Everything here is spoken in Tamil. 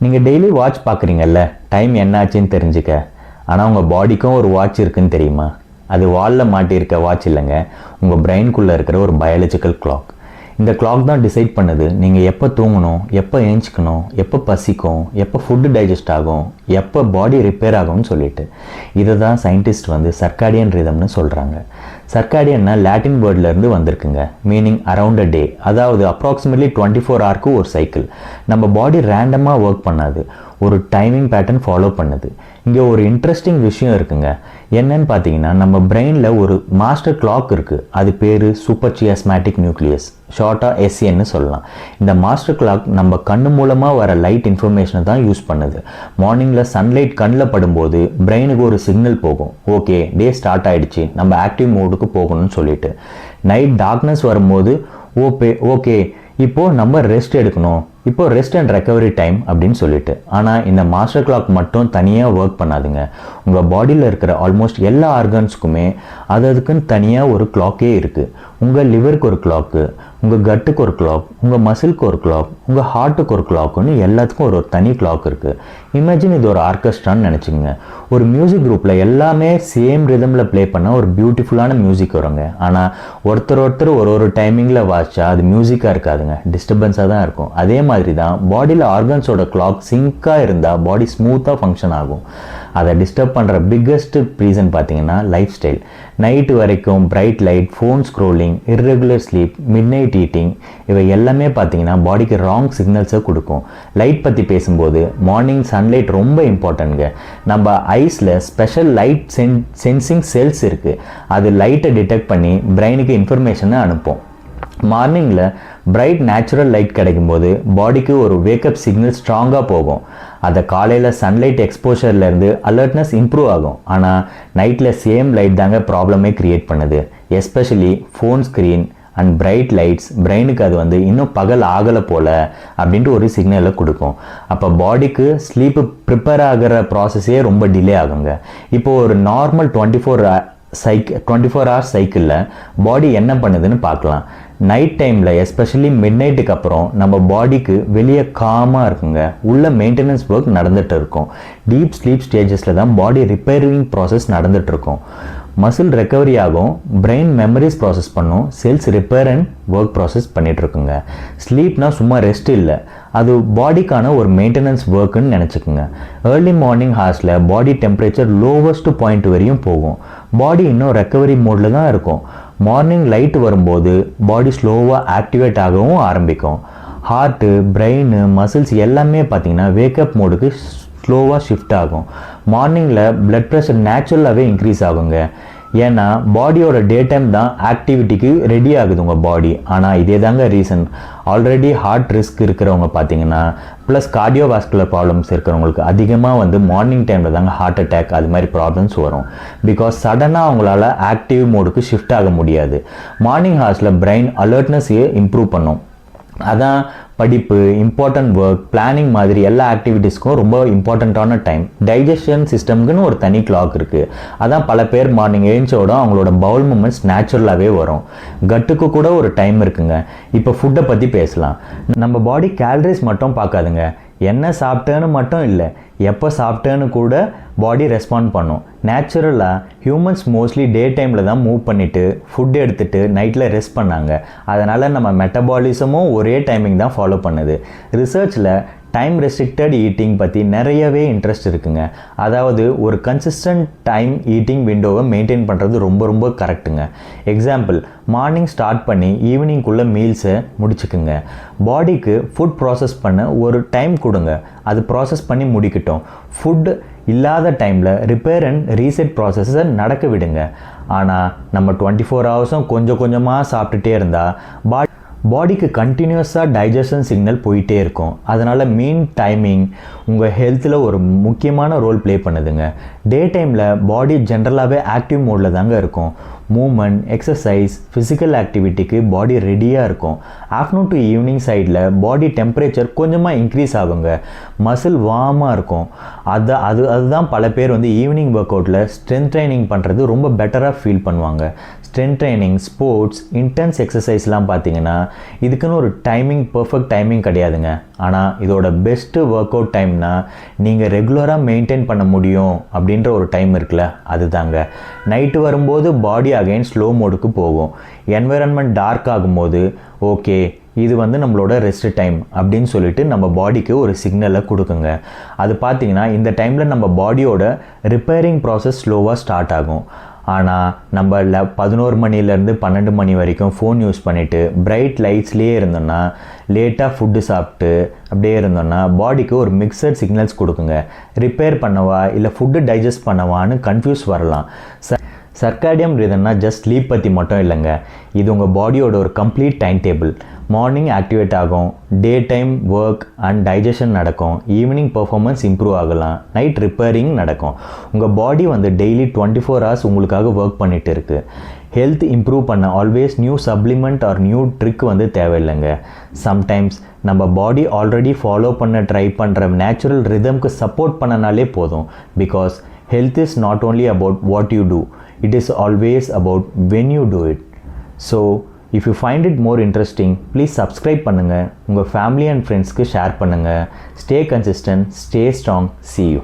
நீங்கள் டெய்லி வாட்ச் பார்க்குறீங்கல்ல, டைம் என்னாச்சுன்னு தெரிஞ்சுக்க. ஆனால் உங்கள் பாடிக்கும் ஒரு வாட்ச் இருக்குன்னு தெரியுமா? அது வாலில் மாட்டியிருக்க வாட்ச் இல்லைங்க, உங்கள் பிரெயின்குள்ளே இருக்கிற ஒரு பயாலஜிக்கல் கிளாக். இந்த கிளாக் தான் டிசைட் பண்ணுது நீங்கள் எப்போ தூங்கணும், எப்போ ஏஞ்சிக்கணும், எப்போ பசிக்கும், எப்போ ஃபுட்டு டைஜஸ்ட் ஆகும், எப்போ பாடி ரிப்பேர் ஆகும்னு சொல்லிட்டு. இதை தான் சயின்டிஸ்ட் சர்க்காடியன் ரிதம்னு சொல்கிறாங்க. சர்க்காடியன்னா லாட்டின் வேர்ட்லேருந்து வந்திருக்குங்க, மீனிங் அரவுண்ட் அ டே. அதாவது அப்ராக்சிமேட்லி 24 ஹவருக்கு ஒரு சைக்கிள். நம்ம பாடி ரேண்டமாக ஒர்க் பண்ணாது, ஒரு டைமிங் பேட்டர்ன் ஃபாலோ பண்ணுது. இங்கே ஒரு இன்ட்ரெஸ்டிங் விஷயம் இருக்குங்க. என்னன்னு பார்த்தீங்கன்னா, நம்ம பிரெயினில் ஒரு மாஸ்டர் கிளாக் இருக்குது. அது பேர் சூப்பர் சியாஸ்மேட்டிக் நியூக்ளியஸ், ஷார்ட்டாக எஸ்சின்னு சொல்லலாம். இந்த மாஸ்டர் கிளாக் நம்ம கண்ணு மூலமாக வர லைட் இன்ஃபர்மேஷனை தான் யூஸ் பண்ணுது. மார்னிங்கில் சன்லைட் கண்ணில் படும்போது பிரெயினுக்கு ஒரு சிக்னல் போகும், ஓகே டே ஸ்டார்ட் ஆகிடுச்சு, நம்ம ஆக்டிவ் மோடுக்கு போகணும்னு சொல்லிட்டு. நைட் டார்க்னஸ் வரும்போது ஓகே இப்போது நம்ம ரெஸ்ட் எடுக்கணும், இப்போ ரெஸ்ட் அண்ட் ரெக்கவரி டைம் அப்படின்னு சொல்லிட்டு. ஆனால் இந்த மாஸ்டர் கிளாக் மட்டும் தனியாக ஒர்க் பண்ணாதுங்க. உங்கள் பாடியில் இருக்கிற ஆல்மோஸ்ட் எல்லா ஆர்கன்ஸுக்குமே அதுக்குன்னு தனியாக ஒரு கிளாக்கே இருக்குது. உங்கள் லிவருக்கு ஒரு கிளாக்கு, உங்கள் கட்டுக்கு ஒரு கிளாக், உங்கள் மசிலுக்கு ஒரு கிளாக், உங்கள் ஹார்ட்டுக்கு ஒரு கிளாக்குன்னு எல்லாத்துக்கும் ஒரு தனி கிளாக் இருக்குது. இமேஜின் இது ஒரு ஆர்கெஸ்ட்ரான்னு நினச்சிங்க. ஒரு மியூசிக் குரூப்பில் எல்லாமே சேம் ரிதமில் ப்ளே பண்ணால் ஒரு பியூட்டிஃபுல்லான மியூசிக் வருங்க. ஆனால் ஒருத்தர் ஒரு டைமிங்கில் வாசிச்சா அது மியூசிக்காக இருக்காதுங்க, டிஸ்டர்பன்ஸாக தான் இருக்கும். அதே மாதிரி தான் பாடியில் ஆர்கன்ஸோட கிளாக் சிங்காக இருந்தால் பாடி ஸ்மூத்தாக ஃபங்க்ஷன் ஆகும். அதை டிஸ்டர்ப் பண்ணுற பிக்கஸ்ட் ரீசன் பார்த்தீங்கன்னா லைஃப் ஸ்டைல். நைட்டு வரைக்கும் bright light, phone scrolling, irregular sleep, midnight eating, இவை எல்லாமே பார்த்தீங்கன்னா பாடிக்கு ராங் சிக்னல்ஸை கொடுக்கும். லைட் பற்றி பேசும்போது மார்னிங் சன்லைட் ரொம்ப இம்பார்ட்டன்ட்ங்க. நம்ம ஐஸில் ஸ்பெஷல் லைட் சென்சிங் செல்ஸ் இருக்குது. அது லைட்டை டிடெக்ட் பண்ணி பிரெயினுக்கு இன்ஃபர்மேஷனை அனுப்பும். மார்னிங்கில் பிரைட் நேச்சுரல் லைட் கிடைக்கும்போது பாடிக்கு ஒரு வேக்கப் சிக்னல் ஸ்ட்ராங்காக போகும். அதை காலையில் சன்லைட் எக்ஸ்போஷர்லேருந்து அலர்ட்னஸ் இம்ப்ரூவ் ஆகும். ஆனால் நைட்டில் சேம் லைட் தாங்க ப்ராப்ளமே க்ரியேட் பண்ணுது. Especially phone screen and bright lights பிரெயினுக்கு அது இன்னும் பகல் ஆகலை போல் அப்படின்ட்டு ஒரு சிக்னலை கொடுக்கும். அப்போ பாடிக்கு ஸ்லீப்பு ப்ரிப்பேர் ஆகிற ப்ராசஸே ரொம்ப டிலே ஆகுங்க. இப்போது ஒரு நார்மல் 24 ஹவர்ஸ் சைக்கிளில் பாடி என்ன பண்ணுதுன்னு பார்க்கலாம். நைட் டைமில் எஸ்பெஷலி மிட் நைட்டுக்கு அப்புறம் நம்ம பாடிக்கு வெளியே காமாக இருக்குங்க, உள்ள மெயின்டெனன்ஸ் ஒர்க் நடந்துகிட்டு இருக்கும். டீப் ஸ்லீப் ஸ்டேஜஸில் தான் பாடி ரிப்பேரிங் ப்ராசஸ் நடந்துகிட்ருக்கும். மசில் ரெக்கவரி ஆகும், பிரெயின் மெமரிஸ் ப்ராசஸ் பண்ணும், cells repair and work process பண்ணிகிட்ருக்குங்க. ஸ்லீப்னால் சும்மா ரெஸ்ட் இல்லை, அது பாடிக்கான ஒரு மெயின்டெனன்ஸ் ஒர்க்குன்னு நினச்சிக்கோங்க. ஏர்லி மார்னிங் ஹார்ஸில் பாடி டெம்பரேச்சர் லோவஸ்ட் பாயிண்ட் வரையும் போகும். பாடி இன்னும் ரெக்கவரி மோடில் தான் இருக்கும். மார்னிங் லைட் வரும்போது பாடி ஸ்லோவாக ஆக்டிவேட் ஆகவும் ஆரம்பிக்கும். ஹார்ட்டு, பிரெயின், மசில்ஸ் எல்லாமே பார்த்திங்கன்னா வேக்கப் மோடுக்கு ஸ்லோவாக ஷிஃப்ட் ஆகும். மார்னிங்கில் பிளட் ப்ரெஷர் நேச்சுரலாகவே இன்க்ரீஸ் ஆகுங்க. ஏன்னா பாடியோட டே டைம் தான் ஆக்டிவிட்டிக்கு ரெடி ஆகுது உங்கள் பாடி. ஆனால் இதே தாங்க ரீசன். ஆல்ரெடி ஹார்ட் ரிஸ்க் இருக்கிறவங்க பார்த்தீங்கன்னா ப்ளஸ் கார்டியோவாஸ்குலர் ப்ராப்ளம்ஸ் இருக்கிறவங்களுக்கு அதிகமாக மார்னிங் டைமில் தாங்க ஹார்ட் அட்டாக் அது மாதிரி ப்ராப்ளம்ஸ் வரும். பிகாஸ் சடனாக அவங்களால ஆக்டிவ் மோடுக்கு ஷிஃப்ட் ஆக முடியாது. மார்னிங் ஹார்ஸில் பிரெயின் அலர்ட்னஸையே இம்ப்ரூவ் பண்ணும். அதான் படிப்பு, இம்பார்ட்டன்ட் ஒர்க், பிளானிங் மாதிரி எல்லா ஆக்டிவிட்டீஸ்க்கும் ரொம்ப இம்பார்ட்டண்ட்டான டைம். டைஜஷன் சிஸ்டம்க்குன்னு ஒரு தனி கிளாக் இருக்குது. அதான் பல பேர் மார்னிங் எழுந்தோட அவங்களோட பவுல் மூமெண்ட்ஸ் நேச்சுரலாகவே வரும். கட்டுக்கு கூட ஒரு டைம் இருக்குங்க. இப்போ ஃபுட்டை பற்றி பேசலாம். நம்ம பாடி கேலரிஸ் மட்டும் பார்க்காதுங்க, என்ன சாப்பிட்டேன்னு மட்டும் இல்லை, எப்போ சாப்பிட்டேன்னு கூட பாடி ரெஸ்பாண்ட் பண்ணும். நேச்சுரலாக ஹியூமன்ஸ் மோஸ்ட்லி டே டைமில் தான் மூவ் பண்ணிவிட்டு ஃபுட் எடுத்துகிட்டு நைட்டில் ரெஸ்ட் பண்ணாங்க. அதனால் நம்ம மெட்டபாலிசமும் ஒரே டைமிங் தான் ஃபாலோ பண்ணுது. ரிசர்ச்சில் டைம் ரெஸ்ட்ரிக்டட் ஈட்டிங் பற்றி நிறையவே இன்ட்ரெஸ்ட் இருக்குங்க. அதாவது ஒரு கன்சிஸ்டன்ட் டைம் ஈட்டிங் விண்டோவை மெயின்டைன் பண்ணுறது ரொம்ப ரொம்ப கரெக்டுங்க. எக்ஸாம்பிள், மார்னிங் ஸ்டார்ட் பண்ணி ஈவினிங்குள்ளே மீல்ஸை முடிச்சுக்குங்க. பாடிக்கு ஃபுட் ப்ராசஸ் பண்ண ஒரு டைம் கொடுங்க, அது ப்ராசஸ் பண்ணி முடிக்கட்டும். ஃபுட் இல்லாத டைமில் ரிப்பேர் அண்ட் ரீசெட் ப்ராசஸை நடக்க விடுங்க. ஆனால் நம்ம 24 ஹவர்ஸும் கொஞ்சம் கொஞ்சமாக சாப்பிட்டுட்டே இருந்தால் பாடிக்கு கண்டினியூஸாக டைஜஷன் சிக்னல் போயிட்டே இருக்கும். அதனால் மீன் டைமிங் உங்கள் ஹெல்த்தில் ஒரு முக்கியமான ரோல் ப்ளே பண்ணுதுங்க. டே டைமில் பாடி ஜென்ரலாகவே ஆக்டிவ் மோடில் தாங்க இருக்கும். மூமெண்ட், எக்ஸசைஸ், ஃபிசிக்கல் ஆக்டிவிட்டிக்கு பாடி ரெடியாக இருக்கும். ஆஃப்டர்நூன் டு ஈவினிங் சைடில் பாடி டெம்பரேச்சர் கொஞ்சமாக இன்க்ரீஸ் ஆகுங்க, மசில் வார்மாக இருக்கும். அதுதான் பல பேர் ஈவினிங் ஒர்க் அவுட்டில் ஸ்ட்ரென்த் ட்ரைனிங் பண்ணுறது ரொம்ப பெட்டராக ஃபீல் பண்ணுவாங்க. ஸ்ட்ரென்த் ட்ரைனிங், ஸ்போர்ட்ஸ், இன்டென்ஸ் எக்ஸசைஸ்லாம் பார்த்தீங்கன்னா இதுக்குன்னு ஒரு பர்ஃபெக்ட் டைமிங் கிடையாதுங்க. ஆனால் இதோட பெஸ்ட்டு ஒர்க் அவுட் டைம்னா நீங்கள் ரெகுலராக மெயின்டைன் பண்ண முடியும் அப்படின்ற ஒரு டைம் இருக்குல்ல, அதுதாங்க. நைட்டு வரும்போது பாடி அகைன் ஸ்லோ மோடுக்கு போகும். என்வைரன்மெண்ட் டார்க் ஆகும்போது ஓகே இது நம்மளோட ரெஸ்ட் டைம் அப்படின்னு சொல்லிட்டு நம்ம பாடிக்கு ஒரு சிக்னலை கொடுக்குங்க. அது பார்த்தீங்கன்னா இந்த டைமில் நம்ம பாடியோட ரிப்பேரிங் ப்ராசஸ் ஸ்லோவாக ஸ்டார்ட் ஆகும். ஆனால் நம்ம 11 மணிலேருந்து 12 மணி வரைக்கும் ஃபோன் யூஸ் பண்ணிவிட்டு பிரைட் லைட்ஸ்லேயே இருந்தோன்னா, லேட்டாக ஃபுட்டு சாப்பிட்டு அப்படியே இருந்தோன்னா பாடிக்கு ஒரு மிக்சட் சிக்னல்ஸ் கொடுக்குங்க. ரிப்பேர் பண்ணவா இல்லை ஃபுட்டு டைஜஸ்ட் பண்ணவான்னு கன்ஃபியூஸ் வரலாம். சர்க்காடியம் ரிதம்னா ஜஸ்ட் ஸ்லீப் பற்றி மட்டும் இல்லைங்க, இது உங்கள் பாடியோட ஒரு complete time table. Morning activate ஆகும், day time work and digestion நடக்கும், ஈவினிங் பர்ஃபார்மன்ஸ் இம்ப்ரூவ் ஆகலாம், நைட் ரிப்பேரிங் நடக்கும். உங்கள் பாடி டெய்லி 24 hours உங்களுக்காக ஒர்க் பண்ணிகிட்டு இருக்குது. ஹெல்த் இம்ப்ரூவ் பண்ண always new supplement or new trick தேவையில்லைங்க. சம்டைம்ஸ் நம்ம பாடி ஆல்ரெடி ஃபாலோ பண்ண ட்ரை பண்ணுற நேச்சுரல் ரிதம்க்கு சப்போர்ட் பண்ணனாலே போதும். Because health is not only about what you do, it is always about when you do it. So if you find it more interesting, please subscribe பண்ணுங்க, உங்கள் family and friendsக்கு share பண்ணுங்க. Stay consistent, stay strong, see you.